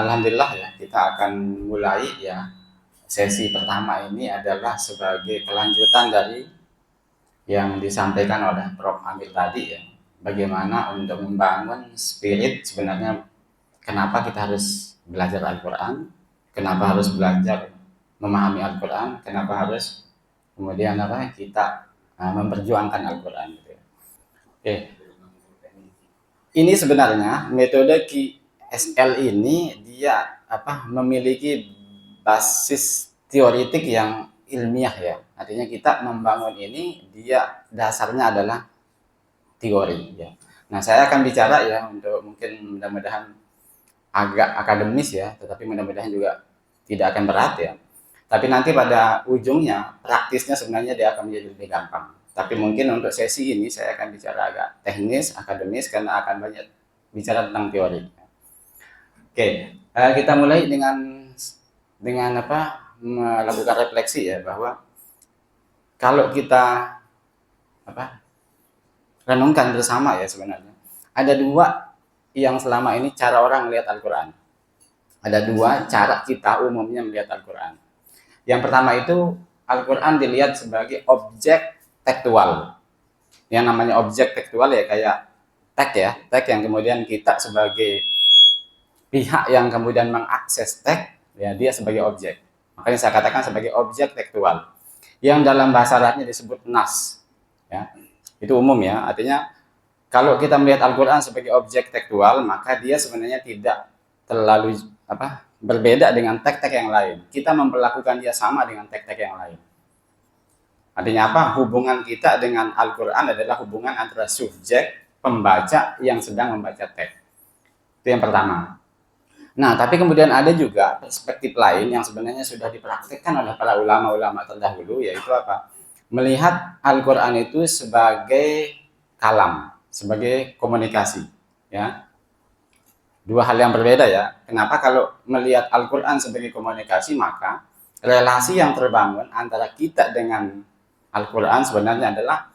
Alhamdulillah ya, kita akan mulai ya. Sesi pertama ini adalah sebagai kelanjutan dari yang disampaikan oleh Prof. Amir tadi ya. Bagaimana untuk membangun spirit sebenarnya, kenapa kita harus belajar Al-Quran, kenapa harus belajar memahami Al-Quran, kenapa harus kemudian kita memperjuangkan Al-Quran gitu ya. Oke, ini sebenarnya metode QSL ini dia memiliki basis teoritik yang ilmiah ya. Artinya kita membangun ini dia dasarnya adalah teori ya. Nah, saya akan bicara ya untuk mungkin mudah-mudahan agak akademis ya, tetapi mudah-mudahan juga tidak akan berat ya. Tapi nanti pada ujungnya praktisnya sebenarnya dia akan menjadi lebih gampang. Tapi mungkin untuk sesi ini saya akan bicara agak teknis, akademis karena akan banyak bicara tentang teori. Oke, kita mulai dengan melakukan refleksi ya, bahwa kalau kita renungkan bersama ya, sebenarnya ada dua yang selama ini cara orang melihat Al-Quran. Ada dua cara kita umumnya melihat Al-Quran. Yang pertama itu Al-Quran dilihat sebagai objek tekstual. Yang namanya objek tekstual ya kayak tag ya, tag yang kemudian kita sebagai pihak yang kemudian mengakses tag ya, dia sebagai objek. Makanya saya katakan sebagai objek tekstual. Yang dalam bahasa Arabnya disebut nas. Ya. Itu umum ya, artinya kalau kita melihat Al-Quran sebagai objek tekstual, maka dia sebenarnya tidak terlalu berbeda dengan tag-tag yang lain. Kita memperlakukan dia sama dengan tag-tag yang lain. Artinya apa? Hubungan kita dengan Al-Quran adalah hubungan antara subjek, pembaca yang sedang membaca teks. Itu yang pertama. Nah, tapi kemudian ada juga perspektif lain yang sebenarnya sudah dipraktikkan oleh para ulama-ulama terdahulu, yaitu apa? Melihat Al-Quran itu sebagai kalam, sebagai komunikasi. Ya. Dua hal yang berbeda ya. Kenapa? Kalau melihat Al-Quran sebagai komunikasi, maka relasi yang terbangun antara kita dengan Al-Quran sebenarnya adalah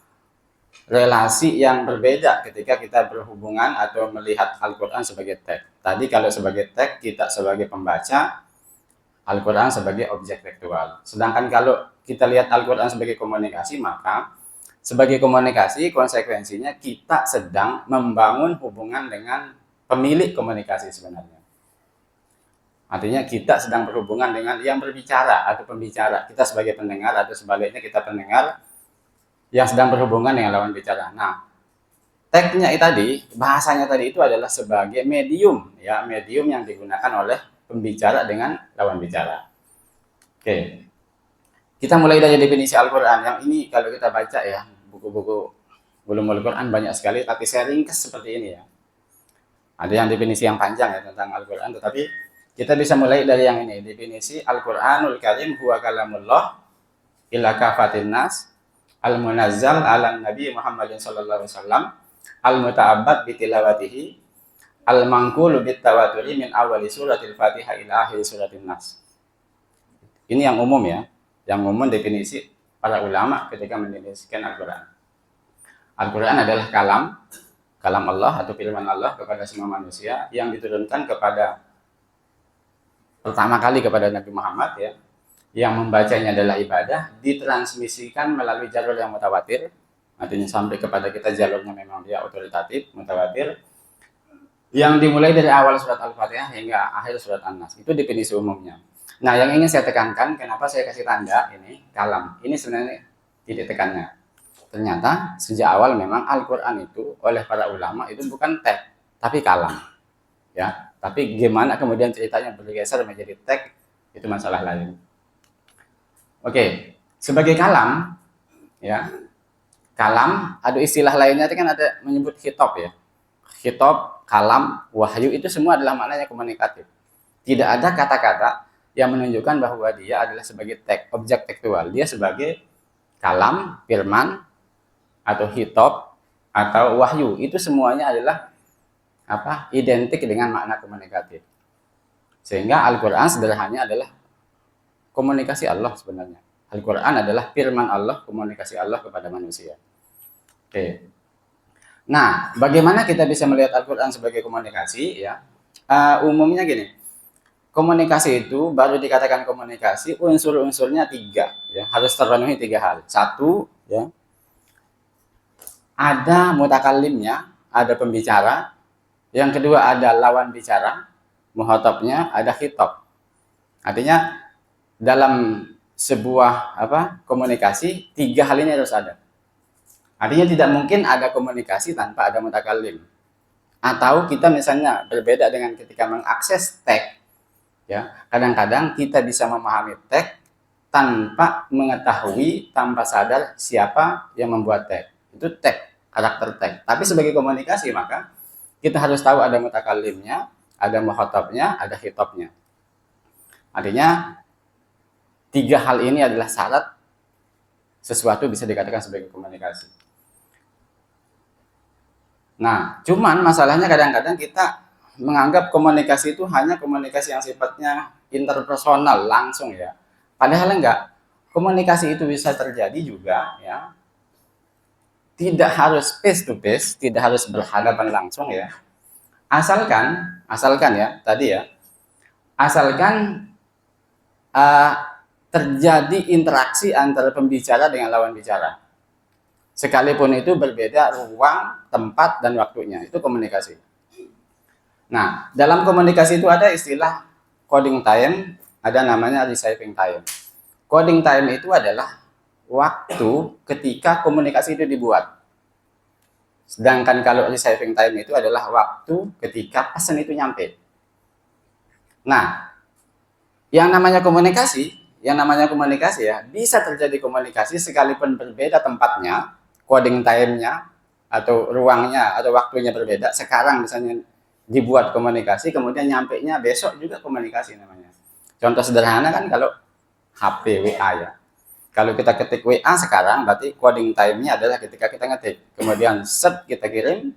relasi yang berbeda ketika kita berhubungan atau melihat Al-Quran sebagai teks. Tadi kalau sebagai teks, kita sebagai pembaca, Al-Quran sebagai objek tekstual. Sedangkan kalau kita lihat Al-Quran sebagai komunikasi, maka sebagai komunikasi konsekuensinya kita sedang membangun hubungan dengan pemilik komunikasi sebenarnya. Artinya kita sedang berhubungan dengan yang berbicara atau pembicara. Kita sebagai pendengar atau sebaliknya kita pendengar yang sedang berhubungan dengan lawan bicara. Nah, teksnya tadi, bahasanya tadi itu adalah sebagai medium ya, medium yang digunakan oleh pembicara dengan lawan bicara. Oke. Kita mulai dari definisi Al-Quran. Yang ini kalau kita baca ya, buku-buku ulumul Quran banyak sekali, tapi saya ringkas seperti ini ya. Ada yang definisi yang panjang ya tentang Al-Quran, tetapi kita bisa mulai dari yang ini. Definisi Al-Quranul Karim huwa kalamullah ila kafatin nas al-munazzal ala Nabi Muhammadin sallallahu alaihi wasallam al-muta'abbad bitilawatihi al-manqulu bitawaturi min awali suratil Fatihah ila akhir suratin Nas. Ini yang umum ya. Yang umum definisi para ulama ketika mendefinisikan Al-Quran. Al-Quran adalah kalam Allah atau firman Allah kepada semua manusia yang diturunkan pertama kali kepada Nabi Muhammad ya, yang membacanya adalah ibadah, ditransmisikan melalui jalur yang mutawatir, artinya sampai kepada kita jalurnya memang dia otoritatif, mutawatir, yang dimulai dari awal surat Al-Fatihah hingga akhir surat An-Nas. Itu definisi umumnya. Nah, yang ingin saya tekankan, kenapa saya kasih tanda ini kalam, ini sebenarnya titik tekannya. Ternyata sejak awal memang Al-Quran itu oleh para ulama itu bukan teks, tapi kalam. Ya, tapi gimana kemudian ceritanya bergeser menjadi teks, itu masalah lain. Oke, sebagai kalam, ya, kalam ada istilah lainnya kan, ada menyebut khitab ya. Khitab, kalam, wahyu itu semua adalah maknanya komunikatif. Tidak ada kata-kata yang menunjukkan bahwa dia adalah sebagai teks, objek tekstual. Dia sebagai kalam, firman, atau khitab, atau wahyu. Itu semuanya adalah identik dengan makna komunikatif. Sehingga Al-Quran sederhananya adalah komunikasi Allah sebenarnya. Al-Quran adalah firman Allah, komunikasi Allah kepada manusia. Oke. Nah, bagaimana kita bisa melihat Al-Quran sebagai komunikasi ya? Umumnya gini, komunikasi itu baru dikatakan komunikasi unsur-unsurnya 3 ya, harus terpenuhi 3 hal. Satu ya, ada mutakallimnya, ada pembicara. Yang kedua ada lawan bicara, muhatabnya, ada khitab. Artinya dalam sebuah komunikasi 3 hal ini harus ada. Artinya tidak mungkin ada komunikasi tanpa ada mutakallim. Atau kita misalnya berbeda dengan ketika mengakses teks. Ya, kadang-kadang kita bisa memahami teks tanpa mengetahui, tanpa sadar siapa yang membuat teks. Itu teks, karakter teks. Tapi sebagai komunikasi maka kita harus tahu ada mutakallimnya, ada mukhatabnya, ada khitabnya. Artinya 3 hal ini adalah syarat sesuatu bisa dikatakan sebagai komunikasi. Nah, cuman masalahnya kadang-kadang kita menganggap komunikasi itu hanya komunikasi yang sifatnya interpersonal, langsung ya. Padahal enggak. Komunikasi itu bisa terjadi juga ya. Tidak harus face to face, tidak harus berhadapan langsung ya. Asalkan ya, tadi ya. Asalkan terjadi interaksi antara pembicara dengan lawan bicara. Sekalipun itu berbeda ruang, tempat, dan waktunya. Itu komunikasi. Nah, dalam komunikasi itu ada istilah coding time, ada namanya receiving time. Coding time itu adalah waktu ketika komunikasi itu dibuat. Sedangkan kalau receiving time itu adalah waktu ketika pesan itu nyampe. Nah, yang namanya komunikasi ya, bisa terjadi komunikasi sekalipun berbeda tempatnya, coding time-nya, atau ruangnya, atau waktunya berbeda. Sekarang misalnya dibuat komunikasi, kemudian nyampe-nya besok juga komunikasi namanya. Contoh sederhana kan kalau HP, WA ya. Kalau kita ketik WA sekarang, berarti coding time-nya adalah ketika kita ngetik. Kemudian set kita kirim,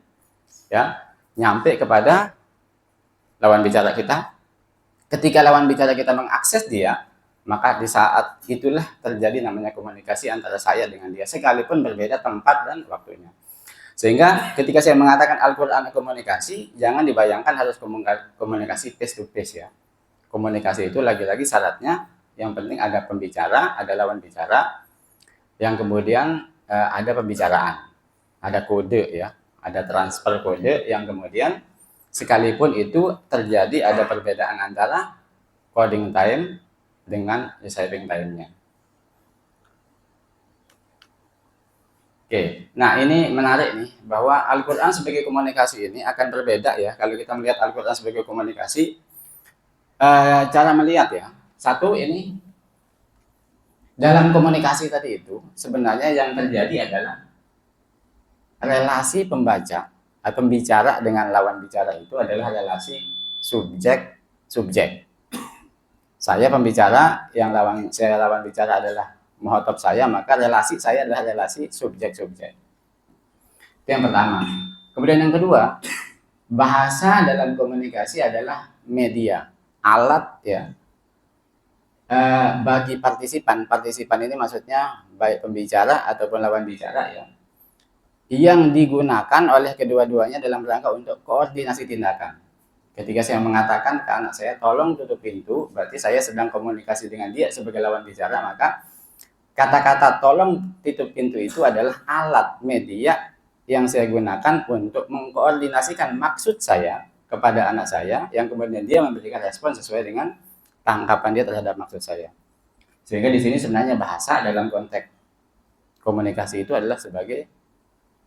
ya, nyampe kepada lawan bicara kita. Ketika lawan bicara kita mengakses dia, maka di saat itulah terjadi namanya komunikasi antara saya dengan dia, sekalipun berbeda tempat dan waktunya. Sehingga ketika saya mengatakan Al-Quran komunikasi, jangan dibayangkan harus komunikasi face to face ya. Komunikasi itu lagi-lagi syaratnya, yang penting ada pembicara, ada lawan bicara, yang kemudian ada pembicaraan, ada kode ya, ada transfer kode, yang kemudian sekalipun itu terjadi ada perbedaan antara coding time dengan receiving time-nya. Oke, nah ini menarik nih, bahwa Al-Quran sebagai komunikasi ini akan berbeda ya. Kalau kita melihat Al-Quran sebagai komunikasi, cara melihat ya, satu ini, dalam komunikasi tadi itu, sebenarnya yang terjadi adalah relasi pembicara dengan lawan bicara itu adalah relasi subjek-subjek. Saya pembicara, saya lawan bicara adalah muhatab saya, maka relasi saya adalah relasi subjek-subjek. Itu yang pertama. Kemudian yang kedua, bahasa dalam komunikasi adalah media, alat ya, bagi partisipan. Partisipan ini maksudnya baik pembicara ataupun lawan bicara ya, yang digunakan oleh kedua-duanya dalam rangka untuk koordinasi tindakan. Ketika saya mengatakan ke anak saya, tolong tutup pintu, berarti saya sedang komunikasi dengan dia sebagai lawan bicara, maka kata-kata tolong tutup pintu itu adalah alat media yang saya gunakan untuk mengkoordinasikan maksud saya kepada anak saya, yang kemudian dia memberikan respon sesuai dengan tangkapan dia terhadap maksud saya. Sehingga di sini sebenarnya bahasa dalam konteks komunikasi itu adalah sebagai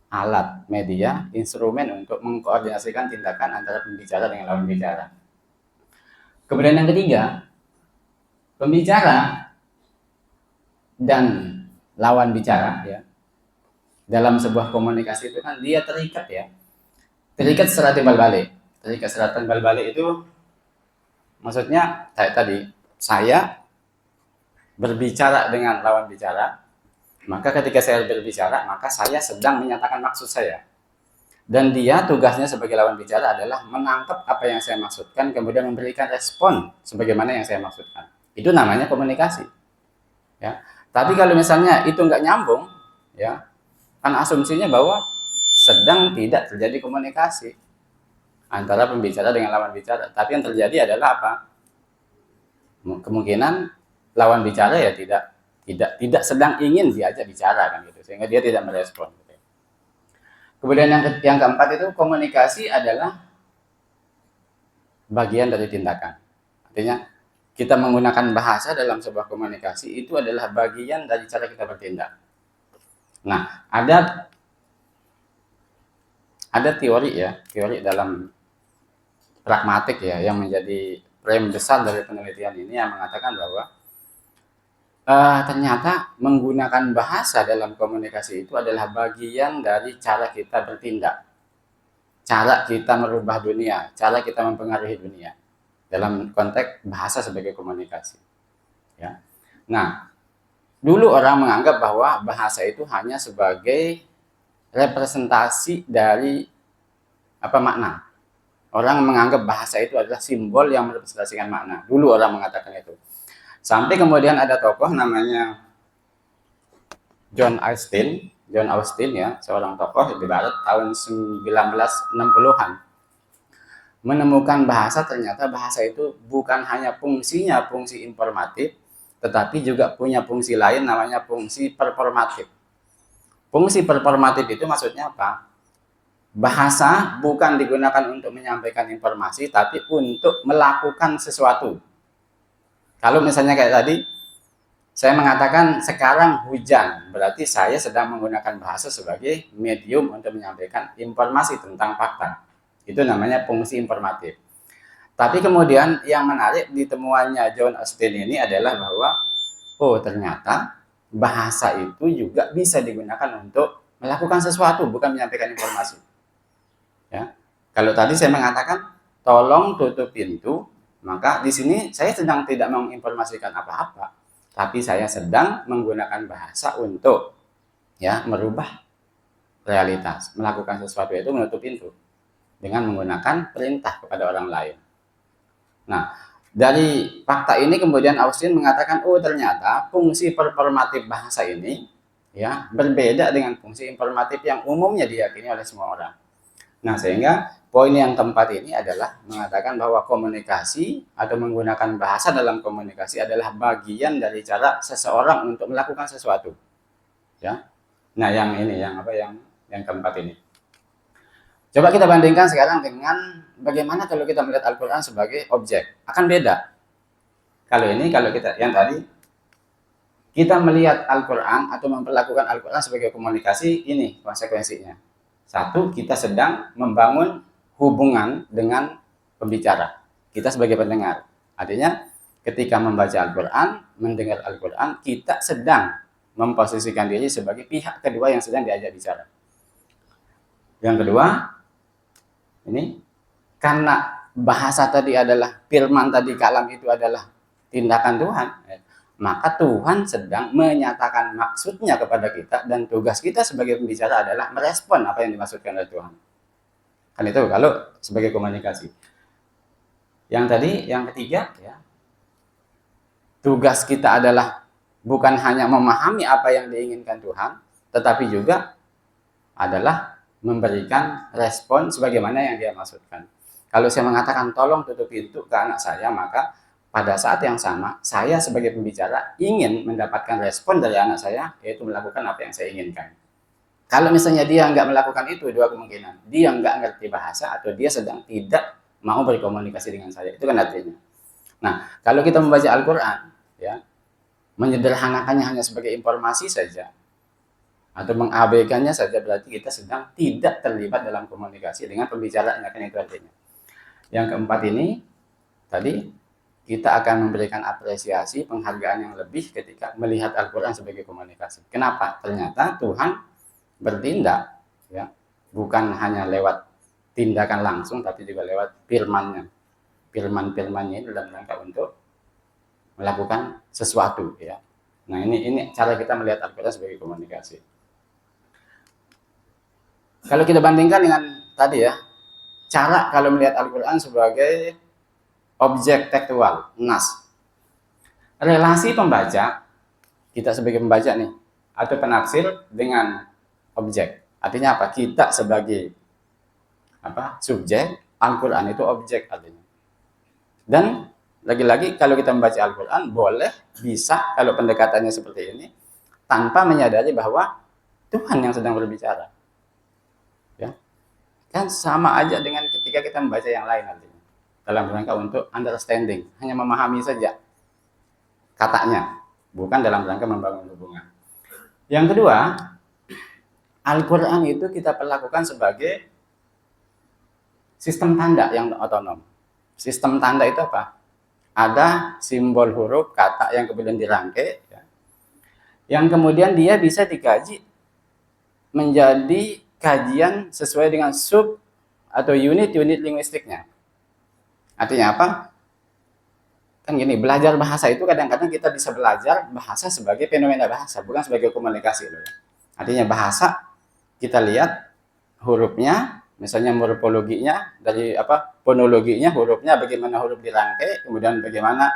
alat, media, instrumen untuk mengkoordinasikan tindakan antara pembicara dengan lawan bicara. Kemudian yang ketiga, pembicara dan lawan bicara ya, dalam sebuah komunikasi itu kan dia terikat ya, terikat secara timbal balik. Terikat secara timbal balik itu maksudnya kayak tadi, saya berbicara dengan lawan bicara, maka ketika saya berbicara, maka saya sedang menyatakan maksud saya. Dan dia tugasnya sebagai lawan bicara adalah menangkap apa yang saya maksudkan, kemudian memberikan respon sebagaimana yang saya maksudkan. Itu namanya komunikasi. Ya. Tapi kalau misalnya itu nggak nyambung, ya, kan asumsinya bahwa sedang tidak terjadi komunikasi antara pembicara dengan lawan bicara. Tapi yang terjadi adalah apa? kemungkinan lawan bicara ya tidak sedang ingin diajak bicara kan gitu, sehingga dia tidak merespon. Kemudian yang keempat itu komunikasi adalah bagian dari tindakan. Artinya kita menggunakan bahasa dalam sebuah komunikasi itu adalah bagian dari cara kita bertindak. Nah, ada teori dalam pragmatik ya, yang menjadi frame besar dari penelitian ini, yang mengatakan bahwa ternyata menggunakan bahasa dalam komunikasi itu adalah bagian dari cara kita bertindak, cara kita merubah dunia, cara kita mempengaruhi dunia dalam konteks bahasa sebagai komunikasi. Ya. Nah, dulu orang menganggap bahwa bahasa itu hanya sebagai representasi dari makna. Orang menganggap bahasa itu adalah simbol yang merepresentasikan makna. Dulu orang mengatakan itu. Sampai kemudian ada tokoh namanya John Austin ya, seorang tokoh di barat tahun 1960-an. Menemukan bahasa, ternyata bahasa itu bukan hanya fungsinya fungsi informatif, tetapi juga punya fungsi lain namanya fungsi performatif. Fungsi performatif itu maksudnya apa? Bahasa bukan digunakan untuk menyampaikan informasi, tapi untuk melakukan sesuatu. Kalau misalnya kayak tadi, saya mengatakan sekarang hujan, berarti saya sedang menggunakan bahasa sebagai medium untuk menyampaikan informasi tentang fakta. Itu namanya fungsi informatif. Tapi kemudian yang menarik di temuannya John Austin ini adalah bahwa, ternyata bahasa itu juga bisa digunakan untuk melakukan sesuatu, bukan menyampaikan informasi. Ya, kalau tadi saya mengatakan tolong tutup pintu, maka di sini saya sedang tidak menginformasikan apa-apa, tapi saya sedang menggunakan bahasa untuk merubah realitas, melakukan sesuatu, yaitu menutup pintu dengan menggunakan perintah kepada orang lain. Nah, dari fakta ini kemudian Austin mengatakan, ternyata fungsi performatif bahasa ini berbeda dengan fungsi informatif yang umumnya diyakini oleh semua orang. Nah, sehingga poin yang keempat ini adalah mengatakan bahwa komunikasi atau menggunakan bahasa dalam komunikasi adalah bagian dari cara seseorang untuk melakukan sesuatu. Ya. Nah, yang keempat ini. Coba kita bandingkan sekarang dengan bagaimana kalau kita melihat Al-Quran sebagai objek. Akan beda. Kalau kita yang tadi, kita melihat Al-Quran atau memperlakukan Al-Quran sebagai komunikasi, ini konsekuensinya. Satu, kita sedang membangun hubungan dengan pembicara. Kita sebagai pendengar. Artinya, ketika membaca Al-Quran, mendengar Al-Quran, kita sedang memposisikan diri sebagai pihak kedua yang sedang diajak bicara. Yang kedua, ini karena bahasa tadi adalah firman tadi, kalam itu adalah tindakan Tuhan, maka Tuhan sedang menyatakan maksudnya kepada kita, dan tugas kita sebagai pembicara adalah merespon apa yang dimaksudkan oleh Tuhan. Kan itu kalau sebagai komunikasi. Yang tadi, yang ketiga, tugas kita adalah bukan hanya memahami apa yang diinginkan Tuhan, tetapi juga adalah memberikan respon sebagaimana yang dia maksudkan. Kalau saya mengatakan tolong tutup pintu ke anak saya, maka pada saat yang sama, saya sebagai pembicara ingin mendapatkan respon dari anak saya, yaitu melakukan apa yang saya inginkan. Kalau misalnya dia nggak melakukan itu, dua kemungkinan. Dia nggak ngerti bahasa, atau dia sedang tidak mau berkomunikasi dengan saya. Itu kan artinya. Nah, kalau kita membaca Al-Quran, menyederhanakannya hanya sebagai informasi saja, atau mengabaikannya saja, berarti kita sedang tidak terlibat dalam komunikasi dengan pembicaranya, kan itu artinya. Yang keempat ini, tadi, kita akan memberikan apresiasi, penghargaan yang lebih ketika melihat Al-Quran sebagai komunikasi. Kenapa? Ternyata Tuhan bertindak, bukan hanya lewat tindakan langsung, tapi juga lewat firman-Nya. Firman-firman-Nya dalam rangka untuk melakukan sesuatu. Nah, ini cara kita melihat Al-Quran sebagai komunikasi. Kalau kita bandingkan dengan tadi cara kalau melihat Al-Quran sebagai objek tekstual, nas. Relasi pembaca, kita sebagai pembaca nih, atau penaksir dengan objek. Artinya apa? Kita sebagai subjek, Al-Quran itu objek artinya. Dan Lagi-lagi kalau kita membaca Al-Quran, boleh, bisa, kalau pendekatannya seperti ini, tanpa menyadari bahwa Tuhan yang sedang berbicara. Ya. Kan sama aja dengan ketika kita membaca yang lain nantinya. Dalam rangka untuk understanding, hanya memahami saja katanya, bukan dalam rangka membangun hubungan. Yang kedua, Al-Quran itu kita perlakukan sebagai sistem tanda yang otonom. Sistem tanda itu apa? Ada simbol huruf kata yang kemudian dirangkai, ya, yang kemudian dia bisa dikaji menjadi kajian sesuai dengan sub atau unit-unit linguistiknya. Artinya apa? Kan gini, belajar bahasa itu kadang-kadang kita bisa belajar bahasa sebagai fenomena bahasa, bukan sebagai komunikasi loh. Artinya bahasa kita lihat hurufnya, misalnya morfologinya, dari apa, fonologinya, hurufnya, bagaimana huruf dirangkai, kemudian bagaimana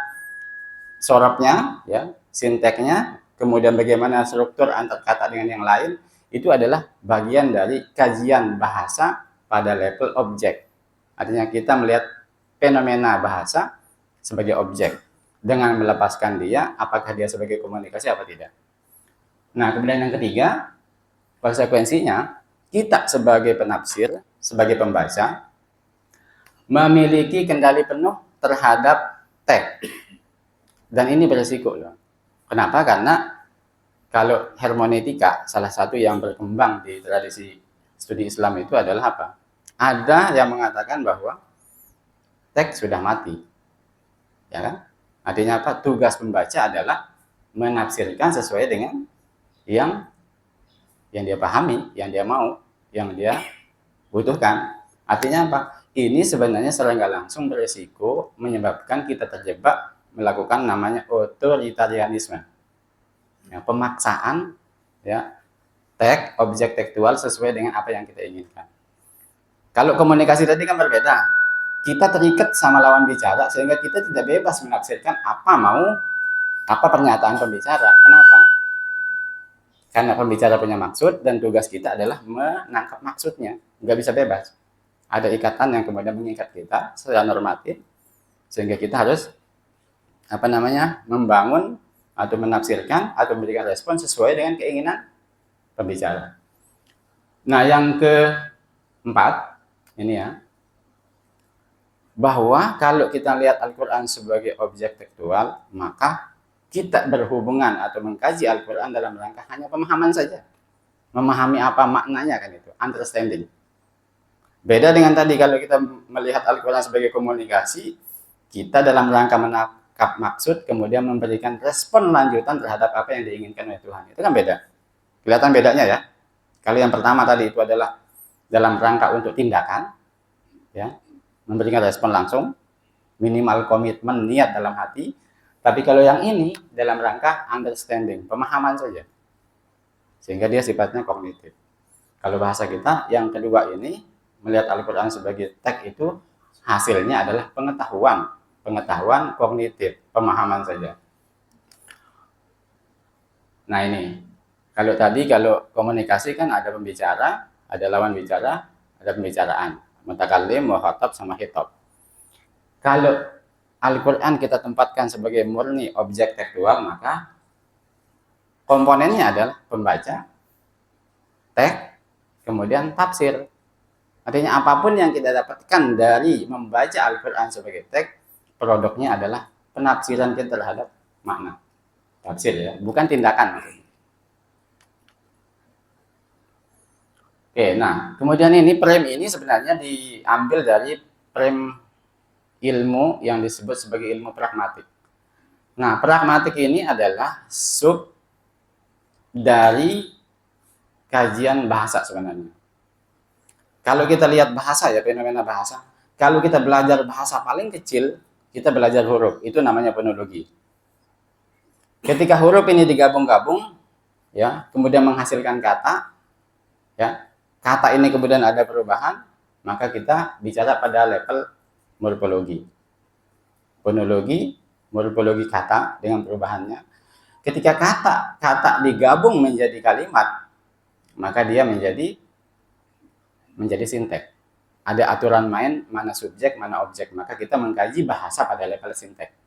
sorabnya, ya, sinteknya, kemudian bagaimana struktur antar kata dengan yang lain, itu adalah bagian dari kajian bahasa pada level objek. Artinya kita melihat fenomena bahasa sebagai objek dengan melepaskan dia, apakah dia sebagai komunikasi apa tidak. Nah, kemudian yang ketiga, konsekuensinya kita sebagai penafsir, sebagai pembaca, memiliki kendali penuh terhadap teks. Dan ini berisiko loh. Kenapa? Karena kalau hermeneutika, salah satu yang berkembang di tradisi studi Islam itu adalah apa? Ada yang mengatakan bahwa teks sudah mati. Ya kan? Artinya apa? Tugas pembaca adalah menafsirkan sesuai dengan yang dia pahami, yang dia mau, yang dia butuhkan. Artinya apa? Ini sebenarnya secara nggak langsung berisiko menyebabkan kita terjebak melakukan namanya otoritarianisme, ya, pemaksaan, ya, teks, objek tekstual sesuai dengan apa yang kita inginkan. Kalau komunikasi tadi kan berbeda, kita terikat sama lawan bicara sehingga kita tidak bebas menafsirkan apa pernyataan pembicara. Kenapa? Karena pembicara punya maksud dan tugas kita adalah menangkap maksudnya, nggak bisa bebas. Ada ikatan yang kemudian mengikat kita secara normatif sehingga kita harus membangun atau menafsirkan atau memberikan respon sesuai dengan keinginan pembicara. Nah, yang keempat ini ya, bahwa kalau kita lihat Al-Quran sebagai objek tekstual, maka kita berhubungan atau mengkaji Al-Quran dalam rangka hanya pemahaman saja. Memahami apa maknanya kan itu, understanding. Beda dengan tadi kalau kita melihat Al-Quran sebagai komunikasi, kita dalam rangka menangkap maksud, kemudian memberikan respon lanjutan terhadap apa yang diinginkan oleh Tuhan. Itu kan beda. Kelihatan bedanya ya. Kalau yang pertama tadi itu adalah dalam rangka untuk tindakan, ya, memberikan respon langsung, minimal komitmen, niat dalam hati. Tapi kalau yang ini dalam rangka understanding, pemahaman saja. Sehingga dia sifatnya kognitif. Kalau bahasa kita, yang kedua ini, melihat Al-Quran sebagai teks itu, hasilnya adalah pengetahuan kognitif, pemahaman saja. Nah ini, kalau komunikasi kan ada pembicara, ada lawan bicara, ada pembicaraan. Mutakallim, mukhatab, sama khitab. Kalau Al-Quran kita tempatkan sebagai murni objek tekstual, maka komponennya adalah pembaca, teks, kemudian tafsir. Artinya apapun yang kita dapatkan dari membaca Al-Quran sebagai teks, produknya adalah penafsiran kita terhadap makna. Tafsir ya, bukan tindakan maksudnya. Oke, nah kemudian ini frame ini sebenarnya diambil dari frame ilmu yang disebut sebagai ilmu pragmatik. Nah, pragmatik ini adalah sub dari kajian bahasa sebenarnya. Kalau kita lihat bahasa ya, fenomena bahasa, kalau kita belajar bahasa paling kecil, kita belajar huruf, itu namanya fonologi. Ketika huruf ini digabung-gabung, ya, kemudian menghasilkan kata, ya, kata ini kemudian ada perubahan, maka kita bicara pada level morfologi. Fonologi, morfologi kata dengan perubahannya. Ketika kata digabung menjadi kalimat, maka dia menjadi sinteks. ada aturan main, mana subjek, mana objek. Maka kita mengkaji bahasa pada level sinteks.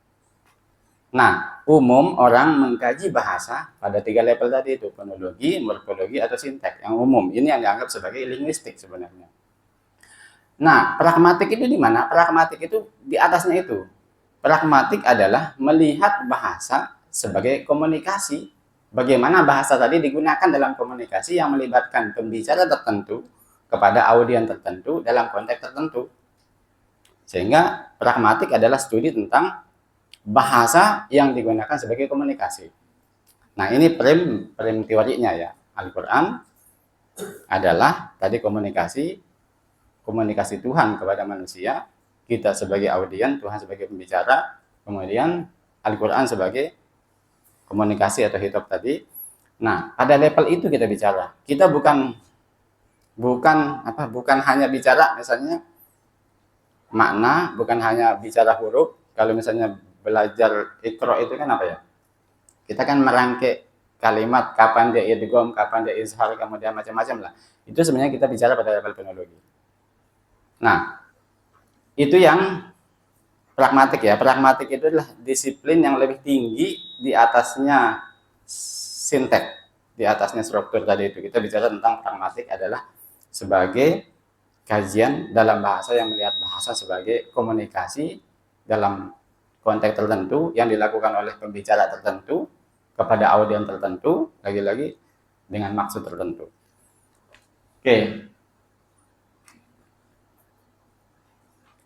Nah, umum orang mengkaji bahasa pada 3 level tadi itu, fonologi, morfologi, atau sinteks. Yang umum, ini yang dianggap sebagai linguistik sebenarnya. Nah, pragmatik itu di mana? Pragmatik itu di atasnya itu. Pragmatik adalah melihat bahasa sebagai komunikasi. Bagaimana bahasa tadi digunakan dalam komunikasi yang melibatkan pembicara tertentu kepada audiens tertentu dalam konteks tertentu. Sehingga pragmatik adalah studi tentang bahasa yang digunakan sebagai komunikasi. Nah, ini frame teorinya ya. Al-Quran adalah tadi komunikasi Tuhan kepada manusia, kita sebagai audiens, Tuhan sebagai pembicara, kemudian Al-Quran sebagai komunikasi atau hitop tadi. Nah, pada level itu kita bicara. Kita bukan hanya bicara misalnya makna, bukan hanya bicara huruf. Kalau misalnya belajar Iqra itu kan apa ya? Kita kan merangkai kalimat, kapan dia idgham, kapan dia izhar, kemudian macam-macam lah. Itu sebenarnya kita bicara pada level fonologi. Nah, itu yang pragmatik ya. Pragmatik itu adalah disiplin yang lebih tinggi di atasnya sinteks, di atasnya struktur tadi itu. Kita bicara tentang pragmatik adalah sebagai kajian dalam bahasa yang melihat bahasa sebagai komunikasi dalam konteks tertentu yang dilakukan oleh pembicara tertentu kepada audiens tertentu, lagi-lagi dengan maksud tertentu. Oke.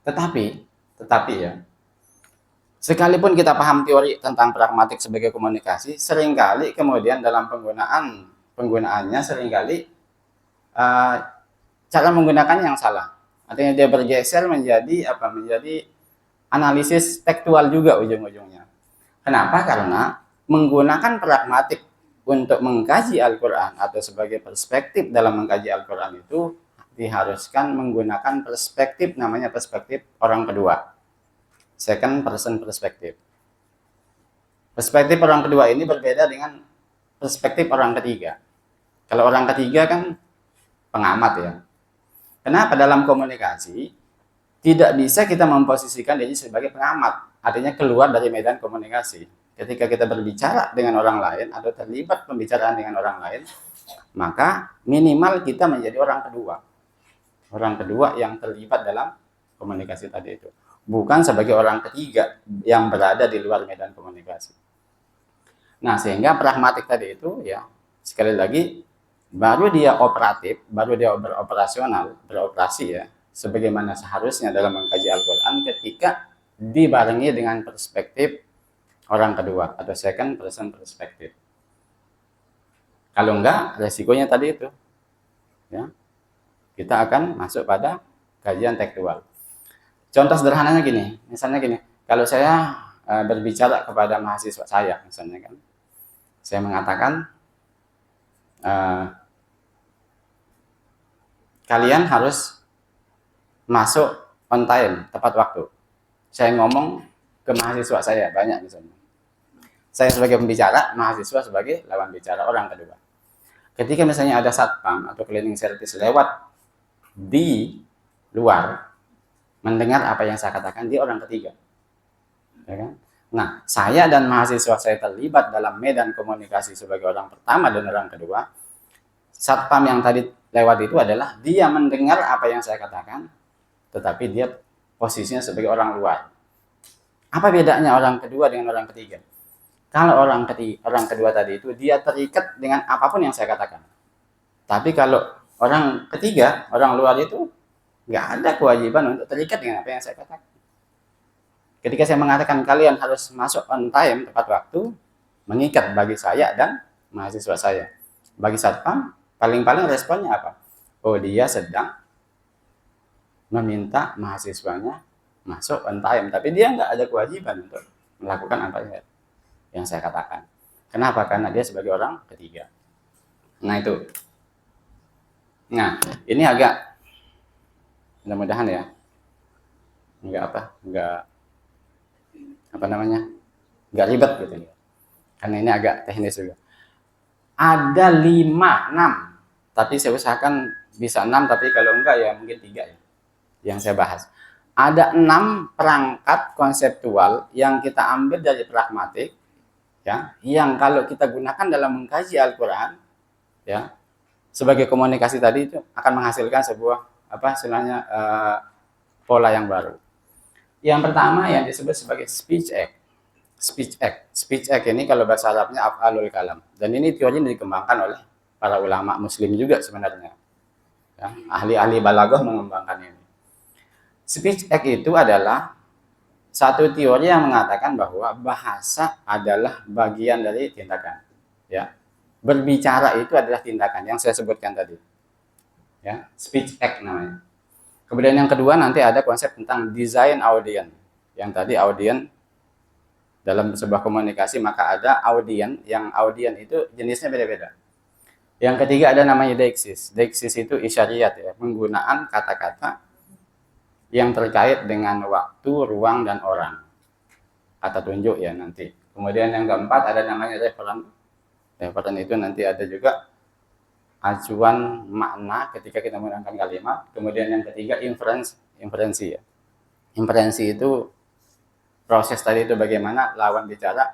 Tetapi ya, sekalipun kita paham teori tentang pragmatik sebagai komunikasi, seringkali kemudian dalam penggunaannya seringkali cara menggunakan yang salah. Artinya dia bergeser menjadi analisis tekstual juga ujung-ujungnya. Kenapa? Karena menggunakan pragmatik untuk mengkaji Al-Quran atau sebagai perspektif dalam mengkaji Al-Quran itu diharuskan menggunakan perspektif, namanya perspektif orang kedua, second person perspektif. Perspektif orang kedua ini berbeda dengan perspektif orang ketiga. Kalau orang ketiga kan pengamat ya. Kenapa? Dalam komunikasi tidak bisa kita memposisikan diri sebagai pengamat, artinya keluar dari medan komunikasi. Ketika kita berbicara dengan orang lain atau terlibat pembicaraan dengan orang lain, maka minimal kita menjadi orang kedua yang terlibat dalam komunikasi tadi itu, bukan sebagai orang ketiga yang berada di luar medan komunikasi. Nah, sehingga pragmatik tadi itu ya, sekali lagi, baru dia operatif, baru dia beroperasi ya, sebagaimana seharusnya dalam mengkaji Al-Quran ketika dibarengi dengan perspektif orang kedua atau second person perspektif. Kalau enggak, resikonya tadi itu ya, kita akan masuk pada kajian tekstual. Contoh sederhananya gini, misalnya gini, kalau saya berbicara kepada mahasiswa saya misalnya kan, saya mengatakan kalian harus masuk on time, tepat waktu. Saya ngomong ke mahasiswa saya banyak misalnya. Saya sebagai pembicara, mahasiswa sebagai lawan bicara, orang kedua. Ketika misalnya ada satpam atau cleaning service lewat di luar, mendengar apa yang saya katakan, dia orang ketiga. Ya kan? Nah, saya dan mahasiswa saya terlibat dalam medan komunikasi sebagai orang pertama dan orang kedua. Satpam yang tadi lewat itu adalah dia mendengar apa yang saya katakan, tetapi dia posisinya sebagai orang luar. Apa bedanya orang kedua dengan orang ketiga? Kalau orang kedua tadi itu dia terikat dengan apapun yang saya katakan. Tapi kalau orang ketiga, orang luar itu nggak ada kewajiban untuk terikat dengan apa yang saya katakan. Ketika saya mengatakan kalian harus masuk on time, tepat waktu, mengikat bagi saya dan mahasiswa saya. Bagi satpam, paling-paling responnya apa? Oh, dia sedang meminta mahasiswanya masuk on time, tapi dia nggak ada kewajiban untuk melakukan apa yang saya katakan. Kenapa? Karena dia sebagai orang ketiga. Nah itu. Nah ini agak, mudah-mudahan ya, nggak ribet gitu ya. Karena ini agak teknis juga. Ada 5, 6, tapi saya usahakan bisa 6, tapi kalau enggak ya mungkin 3 ya. yang saya bahas. Ada 6 perangkat konseptual yang kita ambil dari pragmatik, ya, yang kalau kita gunakan dalam mengkaji Al-Quran, ya, sebagai komunikasi tadi itu akan menghasilkan sebuah istilahnya pola yang baru. Yang pertama yang disebut sebagai speech act. Speech act ini kalau bahasa Arabnya af'alul kalam. Dan ini teori yang dikembangkan oleh para ulama muslim juga sebenarnya. Ya, ahli-ahli balaghah mengembangkan ini. Speech act itu adalah satu teori yang mengatakan bahwa bahasa adalah bagian dari tindakan. Ya. Berbicara itu adalah tindakan yang saya sebutkan tadi. Ya, speech act namanya. Kemudian yang kedua nanti ada konsep tentang design audience. Yang tadi audience dalam sebuah komunikasi maka ada audience, yang audience itu jenisnya beda-beda. Yang ketiga ada namanya deixis. Deixis itu isyariyat, ya, penggunaan kata-kata yang terkait dengan waktu, ruang, dan orang. Kata tunjuk ya nanti. Kemudian yang keempat ada namanya referen. Referen itu nanti ada juga acuan makna ketika kita menggunakan kalimat. Kemudian yang ketiga inferensi ya. Inferensi itu proses tadi itu bagaimana lawan bicara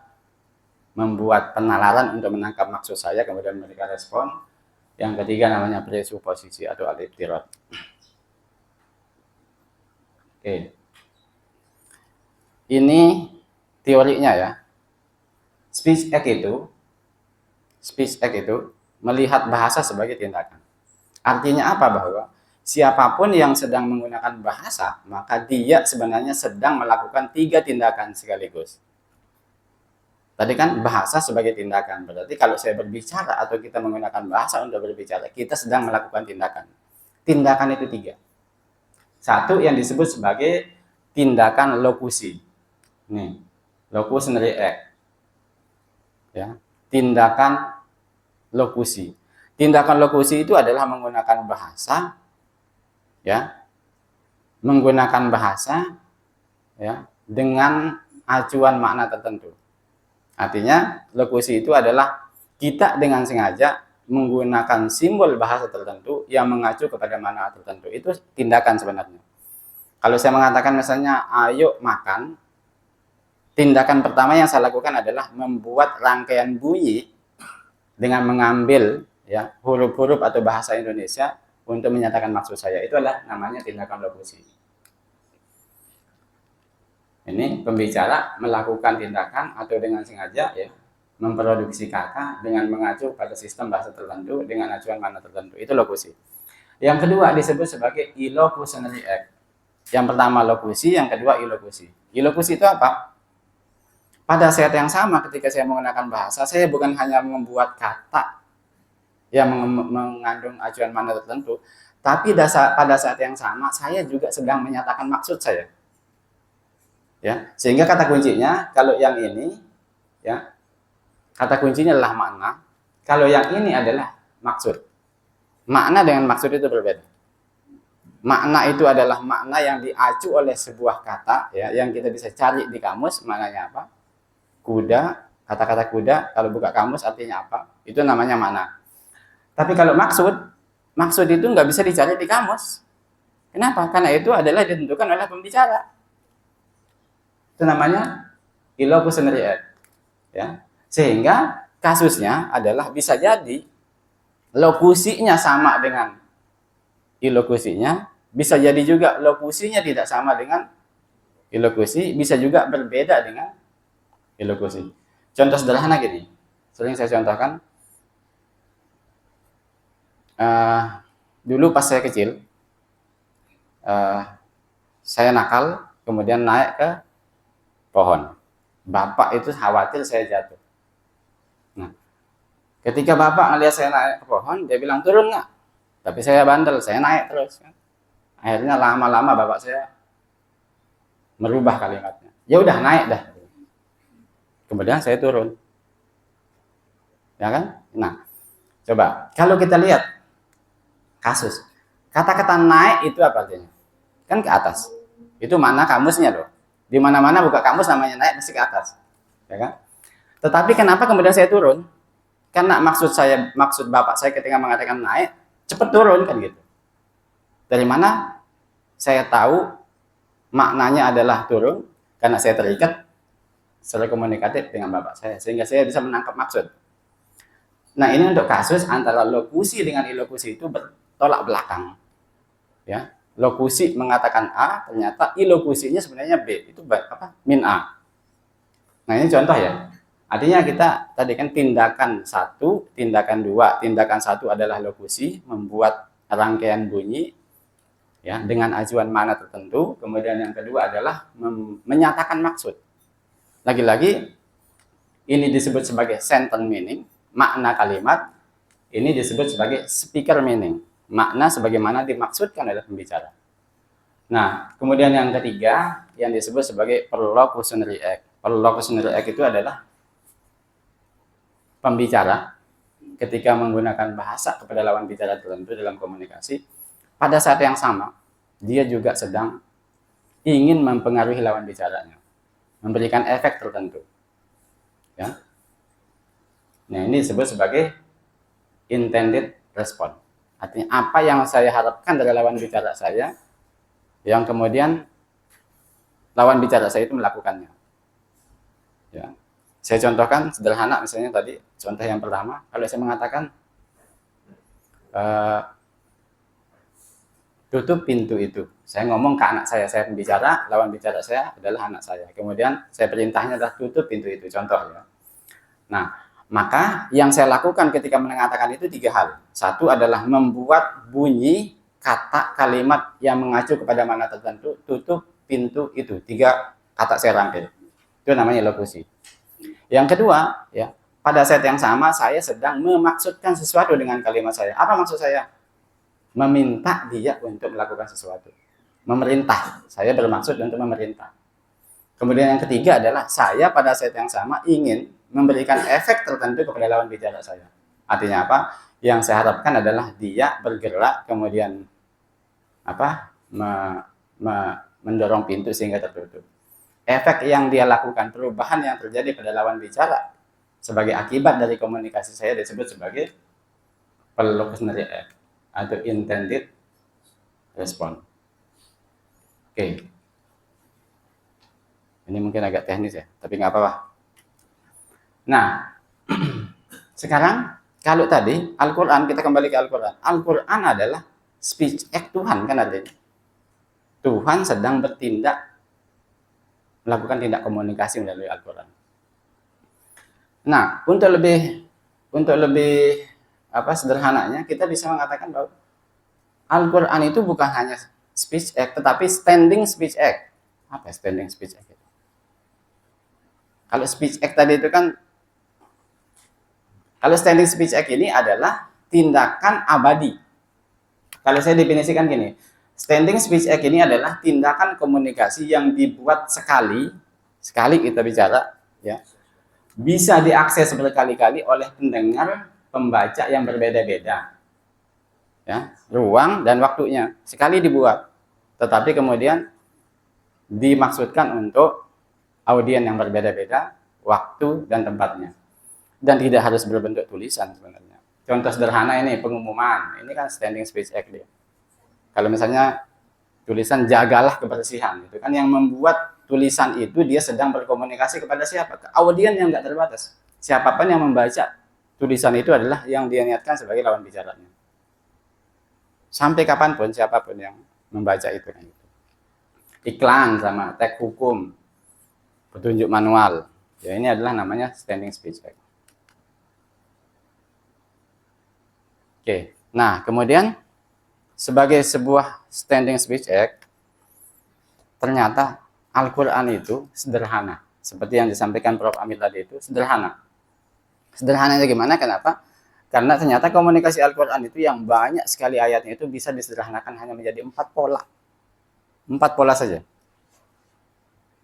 membuat penalaran untuk menangkap maksud saya, kemudian memberikan respon. Yang ketiga namanya presuposisi atau al-iftirat. Oke. Ini teorinya ya. Speech act itu melihat bahasa sebagai tindakan. Artinya apa? Bahwa siapapun yang sedang menggunakan bahasa, maka dia sebenarnya sedang melakukan 3 tindakan sekaligus. Tadi kan bahasa sebagai tindakan. Berarti kalau saya berbicara atau kita menggunakan bahasa untuk berbicara, kita sedang melakukan tindakan. Tindakan itu 3. Satu yang disebut sebagai tindakan lokusi. Nih, locutionary act. Ya, tindakan lokusi. Tindakan lokusi itu adalah menggunakan bahasa, ya, menggunakan bahasa, ya, dengan acuan makna tertentu. Artinya lokusi itu adalah kita dengan sengaja menggunakan simbol bahasa tertentu yang mengacu kepada makna tertentu. Itu tindakan sebenarnya. Kalau saya mengatakan misalnya ayo makan, tindakan pertama yang saya lakukan adalah membuat rangkaian bunyi dengan mengambil ya huruf-huruf atau bahasa Indonesia untuk menyatakan maksud saya. Itu adalah namanya tindakan lokusi. Ini pembicara melakukan tindakan atau dengan sengaja ya memproduksi kata dengan mengacu pada sistem bahasa tertentu dengan acuan makna tertentu. Itu lokusi. Yang kedua disebut sebagai illocutionary act. Yang pertama lokusi, yang kedua ilokusi. Ilokusi itu apa? Pada saat yang sama ketika saya menggunakan bahasa, saya bukan hanya membuat kata yang mengandung acuan makna tertentu, tapi pada saat yang sama saya juga sedang menyatakan maksud saya. Ya, sehingga kata kuncinya kalau yang ini ya, kata kuncinya adalah makna, kalau yang ini adalah maksud. Makna dengan maksud itu berbeda. Makna itu adalah makna yang diacu oleh sebuah kata ya, yang kita bisa cari di kamus maknanya apa. Kuda, kata-kata kuda kalau buka kamus artinya apa? Itu namanya makna. Tapi kalau maksud itu nggak bisa dicari di kamus. Kenapa? Karena itu adalah ditentukan oleh pembicara. Itu namanya illocutionary act. Ya. Sehingga kasusnya adalah bisa jadi lokusinya sama dengan illokusinya, bisa jadi juga lokusinya tidak sama dengan illokusi, bisa juga berbeda dengan illokusi. Contoh sederhana gini, sering saya contohkan. Dulu pas saya kecil, saya nakal, kemudian naik ke pohon. Bapak itu khawatir saya jatuh. Nah, ketika bapak ngelihat saya naik ke pohon, dia bilang turun nggak? Tapi saya bandel, saya naik terus. Akhirnya lama-lama bapak saya merubah kalimatnya. Ya udah naik dah. Kemudian saya turun. Ya kan? Nah, coba kalau kita lihat kasus. Kata-kata naik itu apa artinya? Kan ke atas. Itu mana kamusnya loh. Di mana-mana buka kamus namanya naik mesti ke atas. Ya kan? Tetapi kenapa kemudian saya turun? Karena maksud bapak saya ketika mengatakan naik, cepat turun kan gitu. Dari mana? saya tahu maknanya adalah turun karena saya terikat secara komunikatif dengan bapak saya, sehingga saya bisa menangkap maksud. Nah, ini untuk kasus antara lokusi dengan ilokusi itu bertolak belakang. Ya, lokusi mengatakan A, ternyata ilokusinya sebenarnya B, itu apa? Min A. Nah, ini contoh ya. Artinya kita tadi kan tindakan 1, tindakan 2. Tindakan 1 adalah lokusi, membuat rangkaian bunyi ya dengan ajuan mana tertentu. Kemudian yang kedua adalah menyatakan maksud. Lagi-lagi ini disebut sebagai sentence meaning, makna kalimat. Ini disebut sebagai speaker meaning, makna sebagaimana dimaksudkan oleh pembicara. Nah, kemudian yang ketiga yang disebut sebagai perlocutionary act. Perlocutionary act itu adalah pembicara ketika menggunakan bahasa kepada lawan bicara tertentu dalam komunikasi, pada saat yang sama dia juga sedang ingin mempengaruhi lawan bicaranya, memberikan efek tertentu. Ya. Nah, ini disebut sebagai intended response. Artinya apa yang saya harapkan dari lawan bicara saya, yang kemudian lawan bicara saya itu melakukannya. Ya. Saya contohkan sederhana, misalnya tadi contoh yang pertama, kalau saya mengatakan tutup pintu itu, saya ngomong ke anak saya pembicara, lawan bicara saya adalah anak saya. Kemudian saya perintahnya adalah tutup pintu itu, contoh ya. Nah, maka yang saya lakukan ketika mengatakan itu 3 hal. Satu adalah membuat bunyi kata kalimat yang mengacu kepada makna tertentu, tutup pintu itu. 3 kata saya rangkai. Itu namanya lokusi. Yang kedua, ya, pada saat yang sama saya sedang memaksudkan sesuatu dengan kalimat saya. Apa maksud saya? Meminta dia untuk melakukan sesuatu. Memerintah. Saya bermaksud untuk memerintah. Kemudian yang ketiga adalah saya pada saat yang sama ingin memberikan efek tertentu kepada lawan bicara saya. Artinya apa? Yang saya harapkan adalah dia bergerak kemudian apa? Mendorong pintu sehingga tertutup. Efek yang dia lakukan, perubahan yang terjadi pada lawan bicara sebagai akibat dari komunikasi saya disebut sebagai perlocutionary act atau intended response. Oke. Ini mungkin agak teknis ya, tapi nggak apa-apa. Nah, sekarang kalau tadi Al-Quran, kita kembali ke Al-Quran. Al-Quran adalah speech act Tuhan kan artinya. Tuhan sedang bertindak, melakukan tindak komunikasi melalui Al-Quran. Nah, untuk lebih sederhananya, kita bisa mengatakan bahwa Al-Quran itu bukan hanya speech act, tetapi standing speech act. Apa standing speech act? Kalau speech act tadi itu kan, kalau standing speech act ini adalah tindakan abadi. Kalau saya definisikan gini, standing speech act ini adalah tindakan komunikasi yang dibuat sekali kita bicara, ya, bisa diakses berkali-kali oleh pendengar, pembaca yang berbeda-beda, ya, ruang dan waktunya sekali dibuat, tetapi kemudian dimaksudkan untuk audien yang berbeda-beda, waktu dan tempatnya, dan tidak harus berbentuk tulisan sebenarnya. Contoh sederhana ini pengumuman, ini kan standing speech act dia. Kalau misalnya tulisan jagalah kebersihan, itu kan yang membuat tulisan itu dia sedang berkomunikasi kepada siapa? Ke audien yang nggak terbatas. Siapapun yang membaca tulisan itu adalah yang dia niatkan sebagai lawan bicaranya. Sampai kapanpun siapapun yang membaca itu. Iklan sama teks hukum, petunjuk manual, ya ini adalah namanya standing speech act. Oke, nah kemudian sebagai sebuah standing speech act, ternyata Al-Quran itu sederhana. Seperti yang disampaikan Prof. Amir tadi itu sederhana. Sederhananya gimana? Kenapa? Karena ternyata komunikasi Al-Quran itu yang banyak sekali ayatnya itu bisa disederhanakan hanya menjadi 4 pola. 4 pola saja.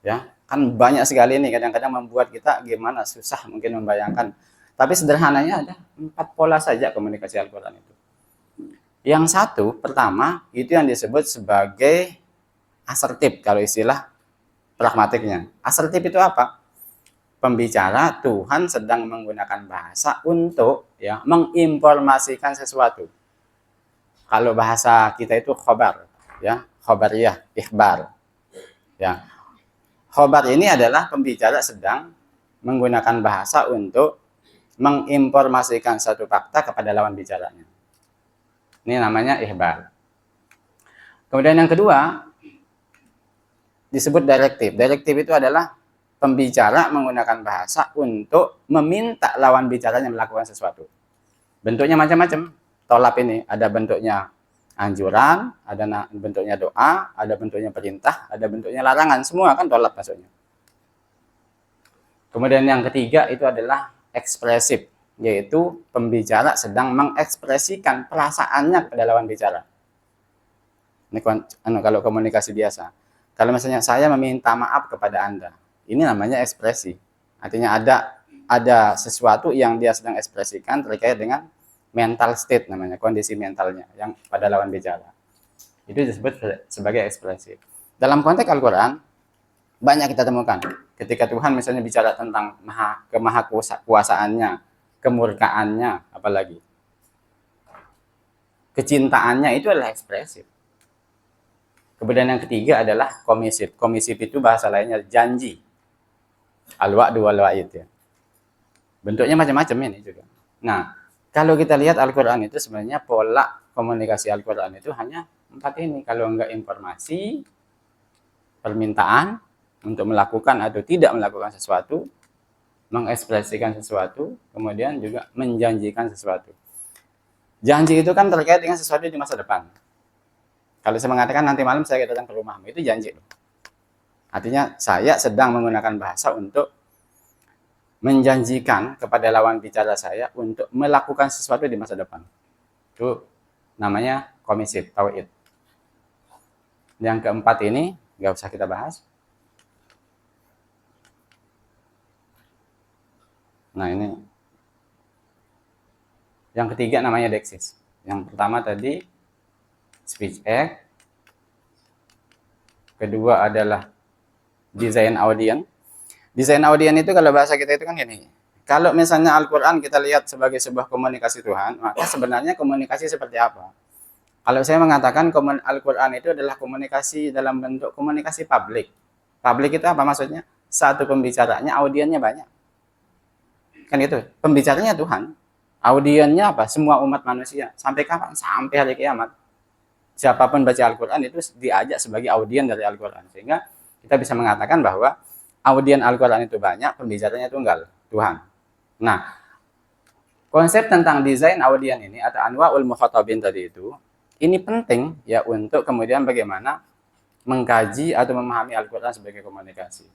Ya, kan banyak sekali ini kadang-kadang membuat kita gimana susah mungkin membayangkan. Tapi sederhananya ada 4 pola saja komunikasi Al-Quran itu. Yang satu, pertama, itu yang disebut sebagai asertif kalau istilah pragmatiknya. Asertif itu apa? Pembicara, Tuhan sedang menggunakan bahasa untuk ya menginformasikan sesuatu. Kalau bahasa kita itu khobar, ya. khobariyah, ikhbar. Ya. Khobar ini adalah pembicara sedang menggunakan bahasa untuk menginformasikan satu fakta kepada lawan bicaranya. Ini namanya ikhbar. Kemudian yang kedua disebut direktif. Direktif itu adalah pembicara menggunakan bahasa untuk meminta lawan bicaranya melakukan sesuatu. Bentuknya macam-macam. Tolab ini ada bentuknya anjuran, ada bentuknya doa, ada bentuknya perintah, ada bentuknya larangan. Semua kan tolab maksudnya. Kemudian yang ketiga itu adalah ekspresif, yaitu pembicara sedang mengekspresikan perasaannya kepada lawan bicara. Ini kalau komunikasi biasa. Kalau misalnya saya meminta maaf kepada Anda, ini namanya ekspresi. Artinya ada sesuatu yang dia sedang ekspresikan terkait dengan mental state, namanya kondisi mentalnya yang pada lawan bicara. Itu disebut sebagai ekspresi. Dalam konteks Al-Quran banyak kita temukan ketika Tuhan misalnya bicara tentang kemahakuasaannya, kemurkaannya, apalagi kecintaannya, itu adalah ekspresif. Kemudian yang ketiga adalah komisif. Komisif itu bahasa lainnya janji. Al-wa'du wal-wa'id ya. Bentuknya macam-macam ini juga. Nah, kalau kita lihat Al-Quran itu sebenarnya pola komunikasi Al-Quran itu hanya 4 ini. Kalau enggak informasi, permintaan untuk melakukan atau tidak melakukan sesuatu, mengekspresikan sesuatu, kemudian juga menjanjikan sesuatu. Janji itu kan terkait dengan sesuatu di masa depan. Kalau saya mengatakan nanti malam saya datang ke rumahmu, itu janji. Artinya saya sedang menggunakan bahasa untuk menjanjikan kepada lawan bicara saya untuk melakukan sesuatu di masa depan. Itu namanya komisif, tau'id. Yang keempat ini nggak usah kita bahas. Nah ini. Yang ketiga namanya deksis. Yang pertama tadi speech act. Kedua adalah desain audien. Desain audien itu kalau bahasa kita itu kan gini. Kalau misalnya Al-Quran kita lihat sebagai sebuah komunikasi Tuhan, maka sebenarnya komunikasi seperti apa? Kalau saya mengatakan Al-Quran itu adalah komunikasi dalam bentuk komunikasi publik. Publik itu apa maksudnya? Satu pembicaranya, audiennya banyak. Kan itu, pembicaranya Tuhan. Audiennya apa? Semua umat manusia. Sampai kapan? Sampai hari kiamat. Siapapun baca Al-Quran itu diajak sebagai audien dari Al-Quran. Sehingga kita bisa mengatakan bahwa audien Al-Quran itu banyak, pembicaranya tunggal, Tuhan. Nah, konsep tentang desain audien ini atau anwa'ul mukhatabin tadi itu, ini penting ya untuk kemudian bagaimana mengkaji atau memahami Al-Quran sebagai komunikasi.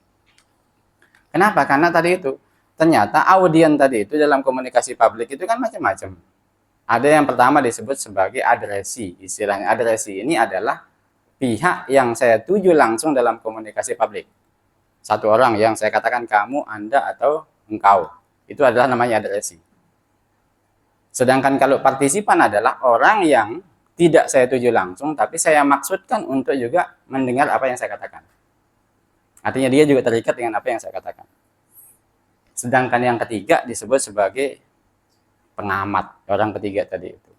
Kenapa? Karena tadi itu, ternyata audien tadi itu dalam komunikasi publik itu kan macam-macam. Ada yang pertama disebut sebagai adresi. Istilahnya adresi ini adalah pihak yang saya tuju langsung dalam komunikasi publik. Satu orang yang saya katakan kamu, Anda, atau engkau. Itu adalah namanya adresi. Sedangkan kalau partisipan adalah orang yang tidak saya tuju langsung, tapi saya maksudkan untuk juga mendengar apa yang saya katakan. Artinya dia juga terikat dengan apa yang saya katakan. Sedangkan yang ketiga disebut sebagai pengamat, orang ketiga tadi itu.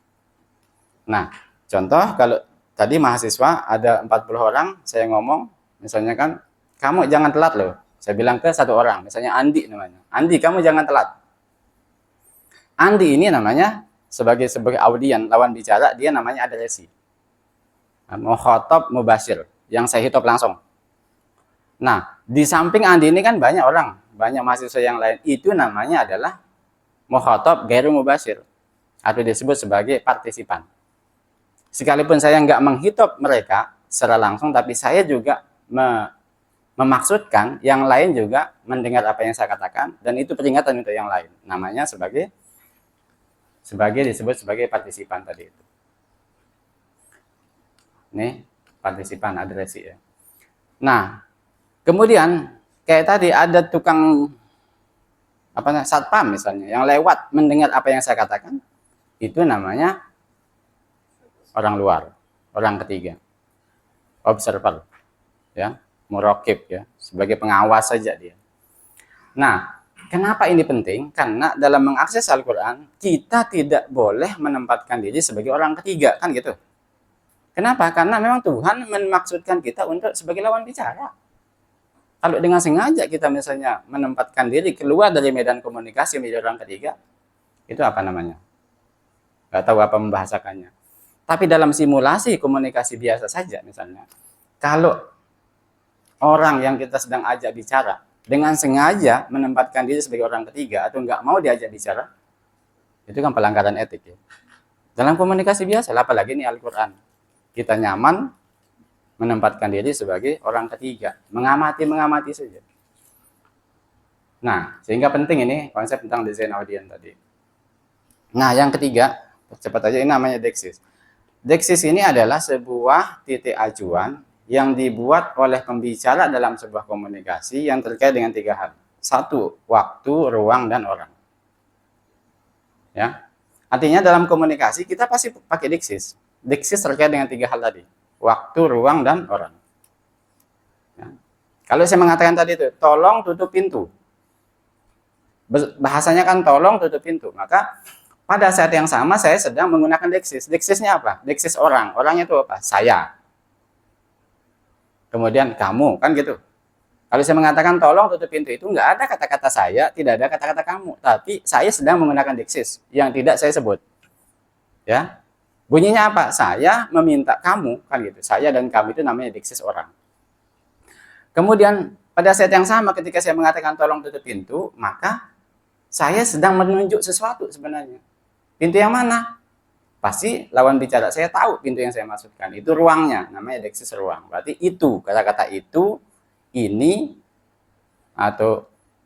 Nah, contoh kalau tadi mahasiswa ada 40 orang, saya ngomong, misalnya kan, kamu jangan telat loh. Saya bilang ke satu orang, misalnya Andi namanya. Andi, kamu jangan telat. Andi ini namanya sebagai audien, lawan bicara, dia namanya adresi. Mukhatab mubashir, yang saya hitop langsung. Nah, di samping Andi ini kan banyak orang, banyak mahasiswa yang lain. Itu namanya adalah mukhatab ghairu mubashir, atau disebut sebagai partisipan. Sekalipun saya nggak menghitop mereka secara langsung, tapi saya juga memaksudkan yang lain juga mendengar apa yang saya katakan, dan itu peringatan untuk yang lain. Namanya sebagai disebut sebagai partisipan tadi itu. Ini partisipan adresi ya. Nah, kemudian kayak tadi ada tukang satpam misalnya yang lewat mendengar apa yang saya katakan, itu namanya orang luar, orang ketiga, observer, ya, muraqib ya, sebagai pengawas saja dia. Nah, kenapa ini penting? Karena dalam mengakses Al-Quran kita tidak boleh menempatkan diri sebagai orang ketiga, kan gitu. Kenapa? Karena memang Tuhan memaksudkan kita untuk sebagai lawan bicara. Kalau dengan sengaja kita misalnya menempatkan diri keluar dari medan komunikasi menjadi orang ketiga, itu apa namanya? Nggak tahu apa membahasakannya. Tapi dalam simulasi komunikasi biasa saja misalnya, kalau orang yang kita sedang ajak bicara dengan sengaja menempatkan diri sebagai orang ketiga atau nggak mau diajak bicara, itu kan pelanggaran etik ya. Dalam komunikasi biasa, apalagi ini Al-Quran. Kita nyaman menempatkan diri sebagai orang ketiga, mengamati saja. Nah, sehingga penting ini konsep tentang desain audiens tadi. Nah, yang ketiga, cepat aja, ini namanya Deksis. Deksis ini adalah sebuah titik acuan yang dibuat oleh pembicara dalam sebuah komunikasi yang terkait dengan 3 hal. 1, waktu, ruang, dan orang. Ya. Artinya dalam komunikasi kita pasti pakai Deksis. Deksis terkait dengan 3 hal tadi. Waktu, ruang, dan orang. Ya. Kalau saya mengatakan tadi itu, tolong tutup pintu. Bahasanya kan tolong tutup pintu. Maka pada saat yang sama saya sedang menggunakan Deksis. Deksisnya apa? Deksis orang. Orangnya itu apa? Saya. Kemudian kamu, kan gitu. Kalau saya mengatakan tolong tutup pintu itu nggak ada kata-kata saya, tidak ada kata-kata kamu. Tapi saya sedang menggunakan Deksis yang tidak saya sebut. Ya. Bunyinya apa? Saya meminta kamu, kan gitu. Saya dan kamu itu namanya Deksis orang. Kemudian pada saat yang sama ketika saya mengatakan tolong tutup pintu, maka saya sedang menunjuk sesuatu sebenarnya. Pintu yang mana? Pasti lawan bicara saya tahu pintu yang saya maksudkan. Itu ruangnya, namanya Deksis ruang. Berarti itu, kata-kata itu, ini, atau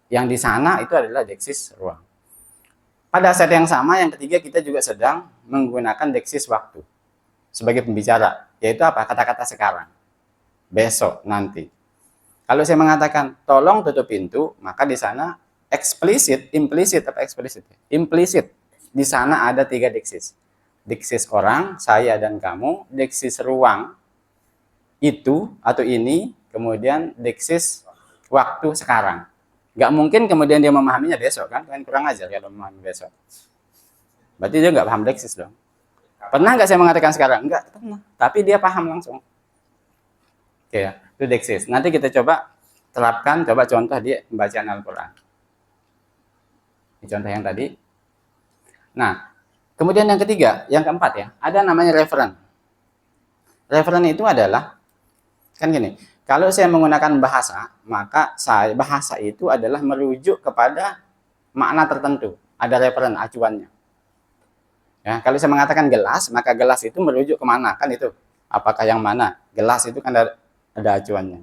yang di sana itu adalah Deksis ruang. Pada saat yang sama, yang ketiga kita juga sedang menggunakan Deksis waktu sebagai pembicara. Yaitu apa? Kata-kata sekarang, besok, nanti. Kalau saya mengatakan tolong tutup pintu, maka di sana eksplisit, implisit apa eksplisit? Implisit. Di sana ada 3 Deksis. Deksis orang, saya dan kamu, Deksis ruang, itu atau ini, kemudian Deksis waktu sekarang. Nggak mungkin kemudian dia memahaminya besok, kan kurang ajar kalau memahami besok. Berarti dia nggak paham Deksis dong. Pernah nggak saya mengatakan sekarang? Nggak pernah. Tapi dia paham langsung. Oke ya, itu Deksis. Nanti kita coba terapkan, coba contoh di pembacaan Al-Quran. Ini contoh yang tadi. Nah, kemudian yang ketiga, yang keempat ya, ada namanya referen. Referen itu adalah, kan gini, kalau saya menggunakan bahasa, maka bahasa itu adalah merujuk kepada makna tertentu. Ada referen, acuannya. Ya, kalau saya mengatakan gelas, maka gelas itu merujuk kemana? Kan itu. Apakah yang mana? Gelas itu kan ada acuannya.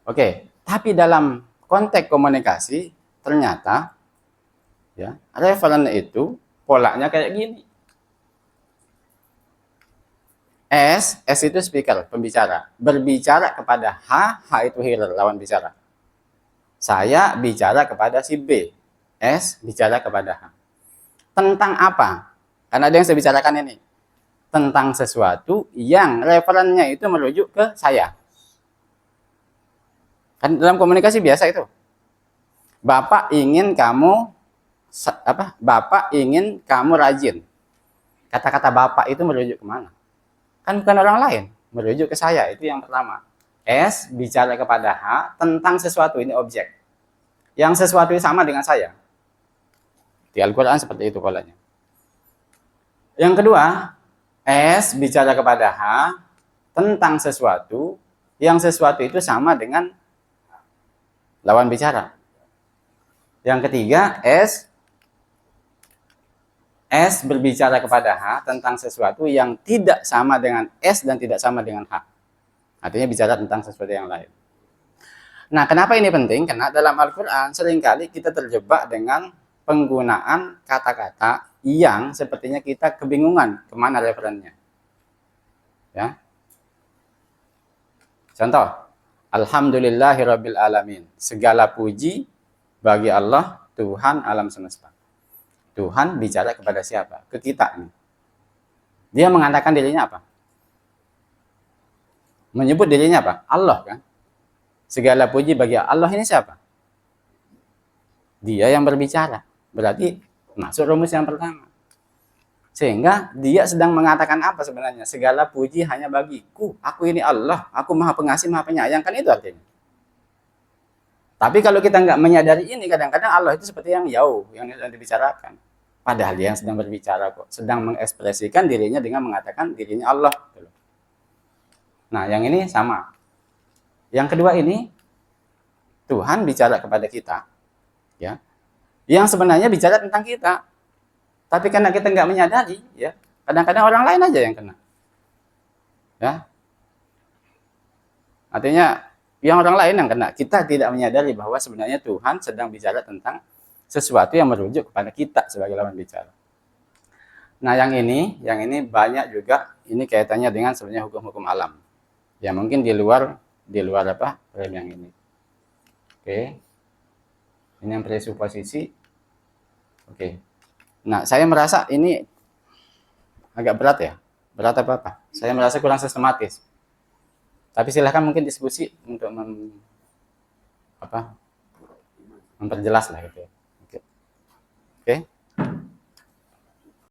Oke, tapi dalam konteks komunikasi, ternyata ya, referen itu polanya kayak gini. S itu speaker, pembicara. Berbicara kepada H itu hearer, lawan bicara. Saya bicara kepada si B. S bicara kepada H. Tentang apa? Karena ada yang saya bicarakan ini. Tentang sesuatu yang referennya itu merujuk ke saya. Kan dalam komunikasi biasa itu. Bapak ingin kamu Bapak ingin kamu rajin. Kata-kata Bapak itu merujuk kemana? Kan bukan orang lain, merujuk ke saya. Itu yang pertama. S bicara kepada H tentang sesuatu, ini objek. Yang sesuatu sama dengan saya. Di Al-Quran seperti itu polanya. Yang kedua, S bicara kepada H tentang sesuatu, yang sesuatu itu sama dengan lawan bicara. Yang ketiga, S berbicara kepada H tentang sesuatu yang tidak sama dengan S dan tidak sama dengan H. Artinya bicara tentang sesuatu yang lain. Nah, kenapa ini penting? Karena dalam Al-Quran seringkali kita terjebak dengan penggunaan kata-kata yang sepertinya kita kebingungan kemana referennya. Ya. Contoh, Alhamdulillahirabbil alamin. Segala puji bagi Allah, Tuhan alam semesta. Tuhan bicara kepada siapa? Ke kita. Dia mengatakan dirinya apa? Menyebut dirinya apa? Allah kan? Segala puji bagi Allah, ini siapa? Dia yang berbicara. Berarti masuk rumus yang pertama. Sehingga dia sedang mengatakan apa sebenarnya? Segala puji hanya bagiku. Aku ini Allah. Aku maha pengasih, maha penyayang. Kan itu artinya. Tapi kalau kita nggak menyadari ini, kadang-kadang Allah itu seperti yang jauh, yang dibicarakan. Padahal dia yang sedang berbicara kok. Sedang mengekspresikan dirinya dengan mengatakan dirinya Allah. Nah, yang ini sama. Yang kedua ini, Tuhan bicara kepada kita. Ya, yang sebenarnya bicara tentang kita. Tapi karena kita nggak menyadari, ya, kadang-kadang orang lain aja yang kena. Ya, artinya yang orang lain yang kena. Kita tidak menyadari bahwa sebenarnya Tuhan sedang bicara tentang sesuatu yang merujuk kepada kita sebagai lawan bicara. Nah, yang ini banyak juga ini kaitannya dengan sebenarnya hukum-hukum alam. Ya mungkin di luar apa frame yang ini. Oke. Ini yang presuposisi. Oke. Nah, saya merasa ini agak berat ya. Berat apa? Saya merasa kurang sistematis. Tapi silahkan mungkin diskusi untuk memperjelas lah gitu. Oke.